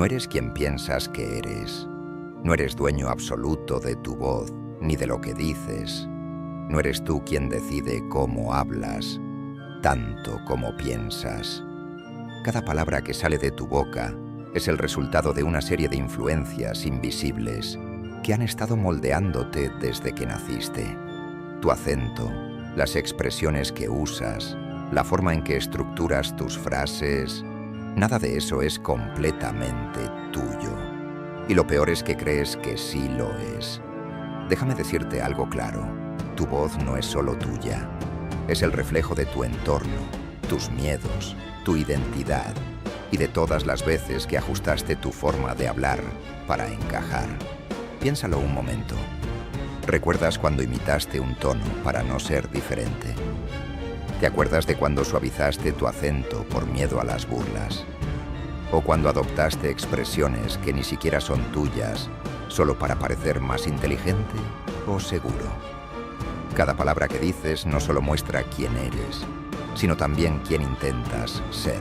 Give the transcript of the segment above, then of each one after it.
No eres quien piensas que eres. No eres dueño absoluto de tu voz, ni de lo que dices. No eres tú quien decide cómo hablas, tanto como piensas. Cada palabra que sale de tu boca es el resultado de una serie de influencias invisibles que han estado moldeándote desde que naciste. Tu acento, las expresiones que usas, la forma en que estructuras tus frases, nada de eso es completamente tuyo. Y lo peor es que crees que sí lo es. Déjame decirte algo claro. Tu voz no es solo tuya. Es el reflejo de tu entorno, tus miedos, tu identidad y de todas las veces que ajustaste tu forma de hablar para encajar. Piénsalo un momento. ¿Recuerdas cuando imitaste un tono para no ser diferente? ¿Te acuerdas de cuando suavizaste tu acento por miedo a las burlas? ¿O cuando adoptaste expresiones que ni siquiera son tuyas solo para parecer más inteligente o seguro? Cada palabra que dices no solo muestra quién eres, sino también quién intentas ser.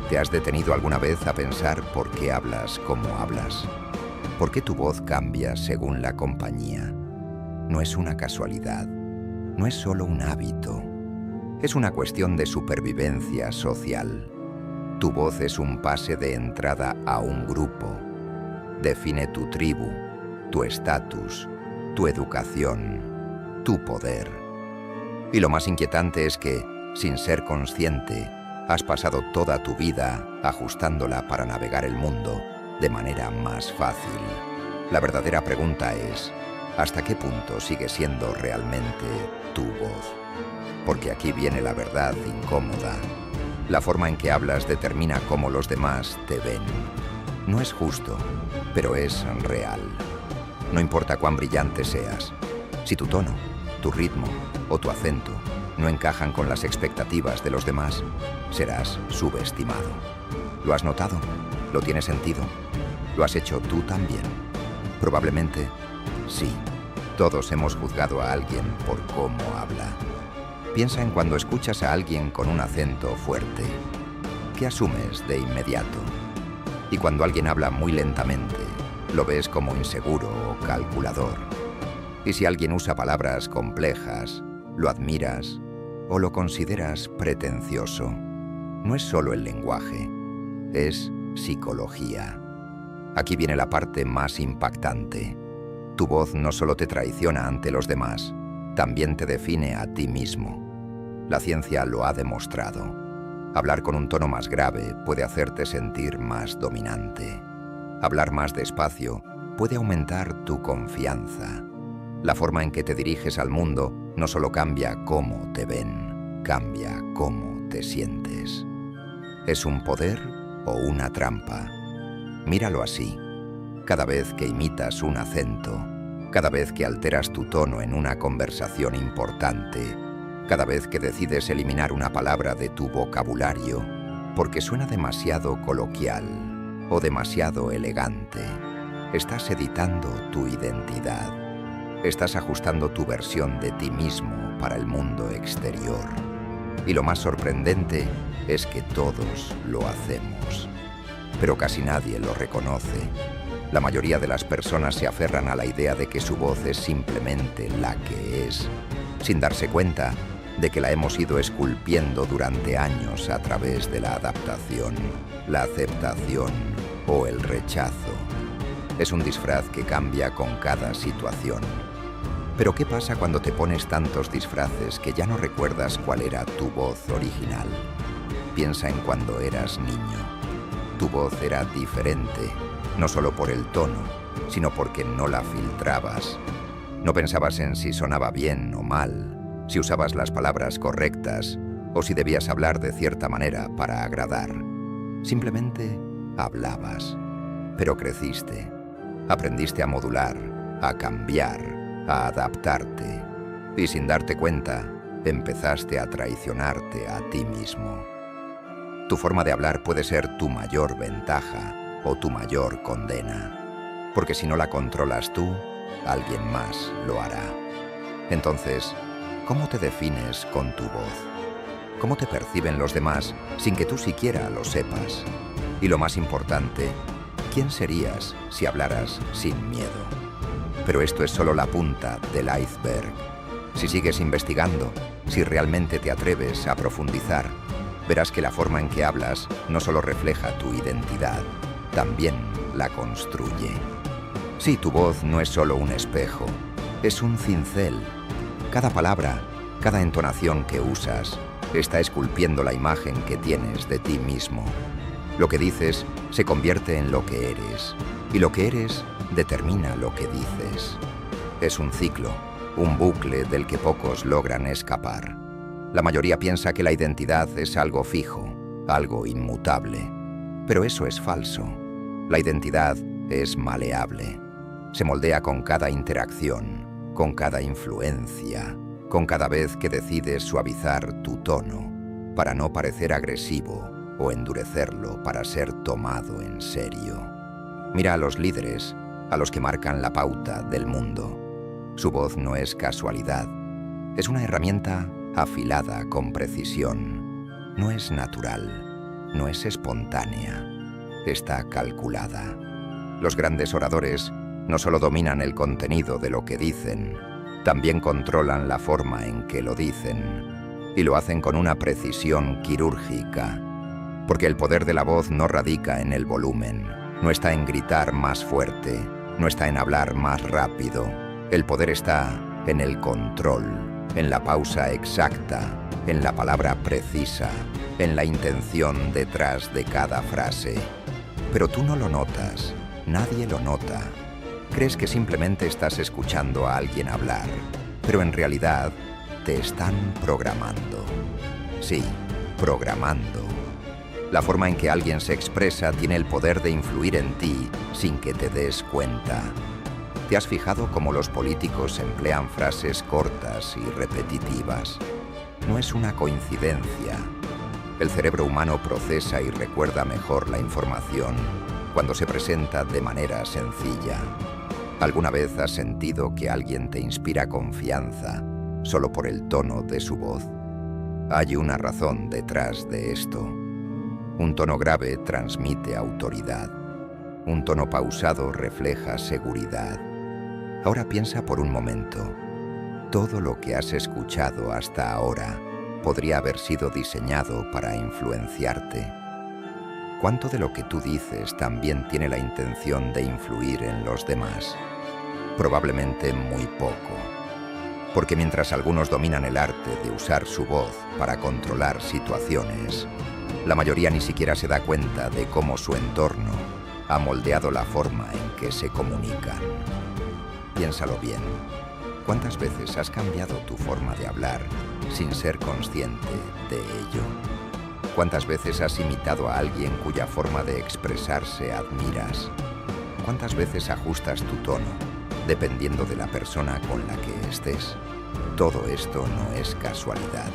¿Te has detenido alguna vez a pensar por qué hablas como hablas? ¿Por qué tu voz cambia según la compañía? No es una casualidad, no es solo un hábito. Es una cuestión de supervivencia social. Tu voz es un pase de entrada a un grupo. Define tu tribu, tu estatus, tu educación, tu poder. Y lo más inquietante es que, sin ser consciente, has pasado toda tu vida ajustándola para navegar el mundo de manera más fácil. La verdadera pregunta es, ¿hasta qué punto sigue siendo realmente tu voz? Porque aquí viene la verdad incómoda. La forma en que hablas determina cómo los demás te ven. No es justo, pero es real. No importa cuán brillante seas, si tu tono, tu ritmo o tu acento no encajan con las expectativas de los demás, serás subestimado. ¿Lo has notado? ¿Lo tienes sentido? ¿Lo has hecho tú también? Probablemente sí. Todos hemos juzgado a alguien por cómo habla. Piensa en cuando escuchas a alguien con un acento fuerte. ¿Qué asumes de inmediato? Y cuando alguien habla muy lentamente, lo ves como inseguro o calculador. Y si alguien usa palabras complejas, lo admiras o lo consideras pretencioso. No es solo el lenguaje, es psicología. Aquí viene la parte más impactante. Tu voz no solo te traiciona ante los demás, también te define a ti mismo. La ciencia lo ha demostrado. Hablar con un tono más grave puede hacerte sentir más dominante. Hablar más despacio puede aumentar tu confianza. La forma en que te diriges al mundo no solo cambia cómo te ven, cambia cómo te sientes. ¿Es un poder o una trampa? Míralo así. Cada vez que imitas un acento, cada vez que alteras tu tono en una conversación importante, cada vez que decides eliminar una palabra de tu vocabulario porque suena demasiado coloquial o demasiado elegante, estás editando tu identidad. Estás ajustando tu versión de ti mismo para el mundo exterior. Y lo más sorprendente es que todos lo hacemos. Pero casi nadie lo reconoce. La mayoría de las personas se aferran a la idea de que su voz es simplemente la que es, sin darse cuenta de que la hemos ido esculpiendo durante años a través de la adaptación, la aceptación o el rechazo. Es un disfraz que cambia con cada situación. Pero ¿qué pasa cuando te pones tantos disfraces que ya no recuerdas cuál era tu voz original? Piensa en cuando eras niño. Tu voz era diferente, no solo por el tono, sino porque no la filtrabas. No pensabas en si sonaba bien o mal, si usabas las palabras correctas o si debías hablar de cierta manera para agradar. Simplemente hablabas. Pero creciste. Aprendiste a modular, a cambiar, a adaptarte, y sin darte cuenta, empezaste a traicionarte a ti mismo. Tu forma de hablar puede ser tu mayor ventaja o tu mayor condena, porque si no la controlas tú, alguien más lo hará. Entonces, ¿cómo te defines con tu voz? ¿Cómo te perciben los demás sin que tú siquiera lo sepas? Y lo más importante, ¿quién serías si hablaras sin miedo? Pero esto es solo la punta del iceberg. Si sigues investigando, si realmente te atreves a profundizar, verás que la forma en que hablas no solo refleja tu identidad, también la construye. Sí, tu voz no es solo un espejo, es un cincel. Cada palabra, cada entonación que usas, está esculpiendo la imagen que tienes de ti mismo. Lo que dices se convierte en lo que eres, y lo que eres determina lo que dices. Es un ciclo, un bucle del que pocos logran escapar. La mayoría piensa que la identidad es algo fijo, algo inmutable. Pero eso es falso. La identidad es maleable. Se moldea con cada interacción, con cada influencia, con cada vez que decides suavizar tu tono para no parecer agresivo o endurecerlo para ser tomado en serio. Mira a los líderes, a los que marcan la pauta del mundo. Su voz no es casualidad, es una herramienta afilada con precisión. No es natural, no es espontánea, está calculada. Los grandes oradores no solo dominan el contenido de lo que dicen, también controlan la forma en que lo dicen, y lo hacen con una precisión quirúrgica, porque el poder de la voz no radica en el volumen, no está en gritar más fuerte, no está en hablar más rápido. El poder está en el control, en la pausa exacta, en la palabra precisa, en la intención detrás de cada frase. Pero tú no lo notas, nadie lo nota. Crees que simplemente estás escuchando a alguien hablar, pero en realidad te están programando. Sí, programando. La forma en que alguien se expresa tiene el poder de influir en ti sin que te des cuenta. ¿Te has fijado cómo los políticos emplean frases cortas y repetitivas? No es una coincidencia. El cerebro humano procesa y recuerda mejor la información cuando se presenta de manera sencilla. ¿Alguna vez has sentido que alguien te inspira confianza solo por el tono de su voz? Hay una razón detrás de esto. Un tono grave transmite autoridad. Un tono pausado refleja seguridad. Ahora piensa por un momento. Todo lo que has escuchado hasta ahora podría haber sido diseñado para influenciarte. ¿Cuánto de lo que tú dices también tiene la intención de influir en los demás? Probablemente muy poco. Porque mientras algunos dominan el arte de usar su voz para controlar situaciones, la mayoría ni siquiera se da cuenta de cómo su entorno ha moldeado la forma en que se comunican. Piénsalo bien. ¿Cuántas veces has cambiado tu forma de hablar sin ser consciente de ello? ¿Cuántas veces has imitado a alguien cuya forma de expresarse admiras? ¿Cuántas veces ajustas tu tono dependiendo de la persona con la que estés? Todo esto no es casualidad.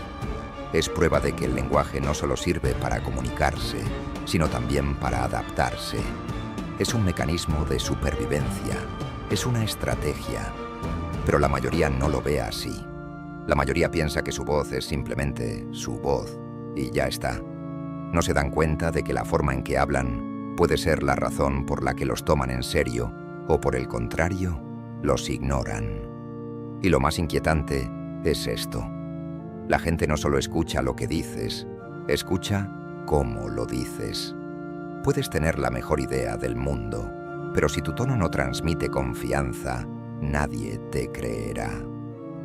Es prueba de que el lenguaje no solo sirve para comunicarse, sino también para adaptarse. Es un mecanismo de supervivencia, es una estrategia, pero la mayoría no lo ve así. La mayoría piensa que su voz es simplemente su voz y ya está. No se dan cuenta de que la forma en que hablan puede ser la razón por la que los toman en serio o, por el contrario, los ignoran. Y lo más inquietante es esto. La gente no solo escucha lo que dices, escucha cómo lo dices. Puedes tener la mejor idea del mundo, pero si tu tono no transmite confianza, nadie te creerá.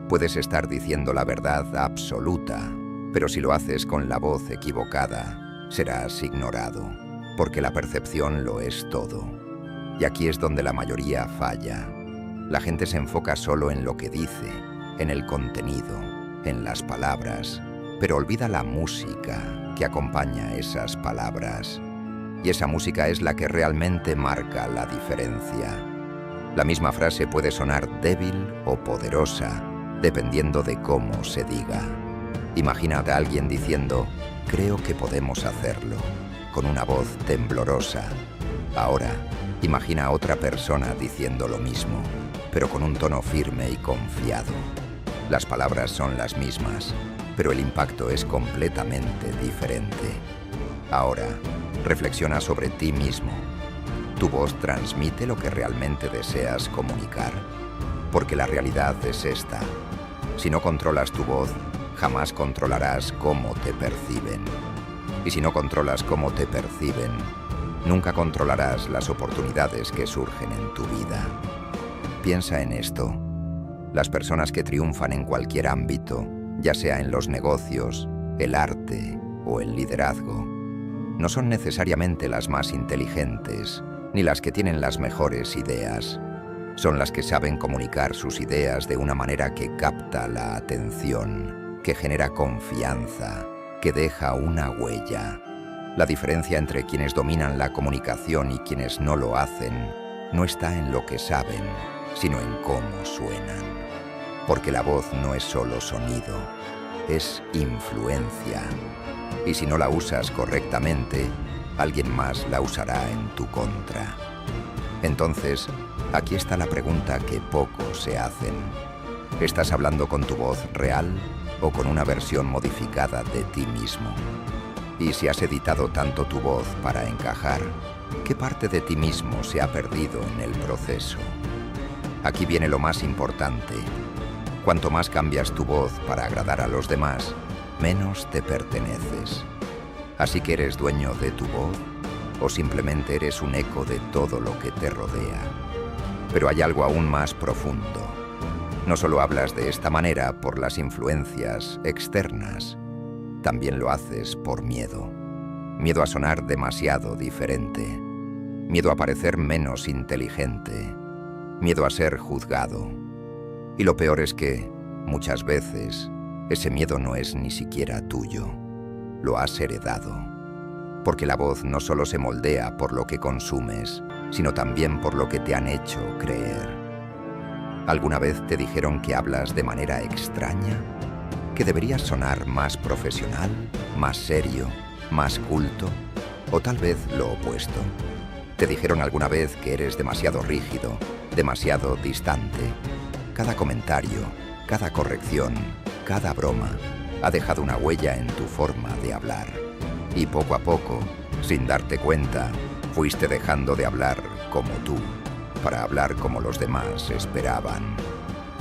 Puedes estar diciendo la verdad absoluta, pero si lo haces con la voz equivocada, serás ignorado, porque la percepción lo es todo. Y aquí es donde la mayoría falla. La gente se enfoca solo en lo que dice, en el contenido, en las palabras, pero olvida la música que acompaña esas palabras. Y esa música es la que realmente marca la diferencia. La misma frase puede sonar débil o poderosa, dependiendo de cómo se diga. Imagínate a alguien diciendo, creo que podemos hacerlo, con una voz temblorosa. Ahora, imagina a otra persona diciendo lo mismo, pero con un tono firme y confiado. Las palabras son las mismas, pero el impacto es completamente diferente. Ahora, Reflexiona sobre ti mismo. ¿Tu voz transmite lo que realmente deseas comunicar? Porque la realidad es esta. Si no controlas tu voz, jamás controlarás cómo te perciben. Y si no controlas cómo te perciben, nunca controlarás las oportunidades que surgen en tu vida. Piensa en esto. Las personas que triunfan en cualquier ámbito, ya sea en los negocios, el arte o el liderazgo, no son necesariamente las más inteligentes, ni las que tienen las mejores ideas. Son las que saben comunicar sus ideas de una manera que capta la atención, que genera confianza, que deja una huella. La diferencia entre quienes dominan la comunicación y quienes no lo hacen no está en lo que saben, sino en cómo suenan. Porque la voz no es solo sonido, es influencia. Y si no la usas correctamente, alguien más la usará en tu contra. Entonces, aquí está la pregunta que pocos se hacen. ¿Estás hablando con tu voz real o con una versión modificada de ti mismo? Y si has editado tanto tu voz para encajar, ¿qué parte de ti mismo se ha perdido en el proceso? Aquí viene lo más importante. Cuanto más cambias tu voz para agradar a los demás, menos te perteneces. ¿Así que eres dueño de tu voz? ¿O simplemente eres un eco de todo lo que te rodea? Pero hay algo aún más profundo. No solo hablas de esta manera por las influencias externas, también lo haces por miedo. Miedo a sonar demasiado diferente. Miedo a parecer menos inteligente. Miedo a ser juzgado. Y lo peor es que, muchas veces, ese miedo no es ni siquiera tuyo. Lo has heredado. Porque la voz no solo se moldea por lo que consumes, sino también por lo que te han hecho creer. ¿Alguna vez te dijeron que hablas de manera extraña? ¿Que deberías sonar más profesional, más serio, más culto? ¿O tal vez lo opuesto? ¿Te dijeron alguna vez que eres demasiado rígido, demasiado distante? Cada comentario, cada corrección, cada broma ha dejado una huella en tu forma de hablar. Y poco a poco, sin darte cuenta, fuiste dejando de hablar como tú, para hablar como los demás esperaban.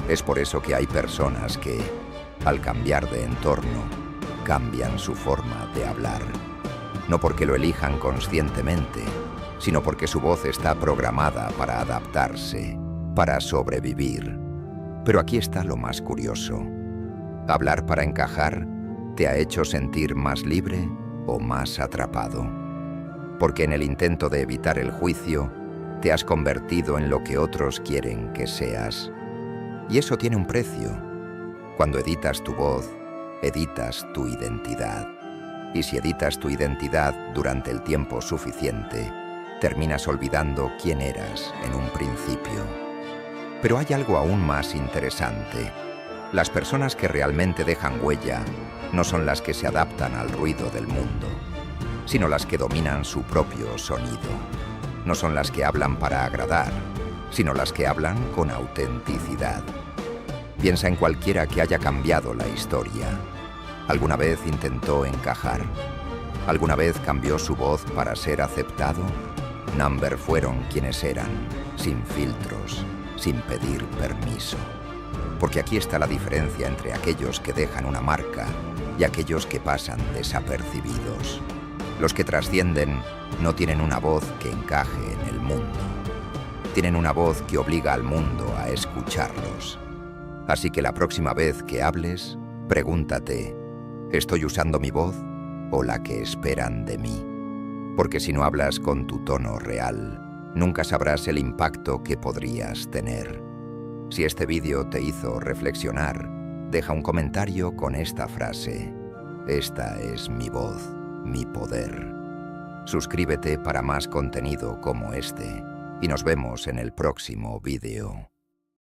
Es por eso que hay personas que, al cambiar de entorno, cambian su forma de hablar. No porque lo elijan conscientemente, sino porque su voz está programada para adaptarse, para sobrevivir. Pero aquí está lo más curioso. ¿Hablar para encajar te ha hecho sentir más libre o más atrapado? Porque en el intento de evitar el juicio, te has convertido en lo que otros quieren que seas. Y eso tiene un precio. Cuando editas tu voz, editas tu identidad. Y si editas tu identidad durante el tiempo suficiente, terminas olvidando quién eras en un principio. Pero hay algo aún más interesante. Las personas que realmente dejan huella no son las que se adaptan al ruido del mundo, sino las que dominan su propio sonido. No son las que hablan para agradar, sino las que hablan con autenticidad. Piensa en cualquiera que haya cambiado la historia. ¿Alguna vez intentó encajar? ¿Alguna vez cambió su voz para ser aceptado? Number fueron quienes eran, sin filtros, sin pedir permiso. Porque aquí está la diferencia entre aquellos que dejan una marca y aquellos que pasan desapercibidos. Los que trascienden no tienen una voz que encaje en el mundo. Tienen una voz que obliga al mundo a escucharlos. Así que la próxima vez que hables, pregúntate, ¿estoy usando mi voz o la que esperan de mí? Porque si no hablas con tu tono real, nunca sabrás el impacto que podrías tener. Si este vídeo te hizo reflexionar, deja un comentario con esta frase: esta es mi voz, mi poder. Suscríbete para más contenido como este y nos vemos en el próximo vídeo.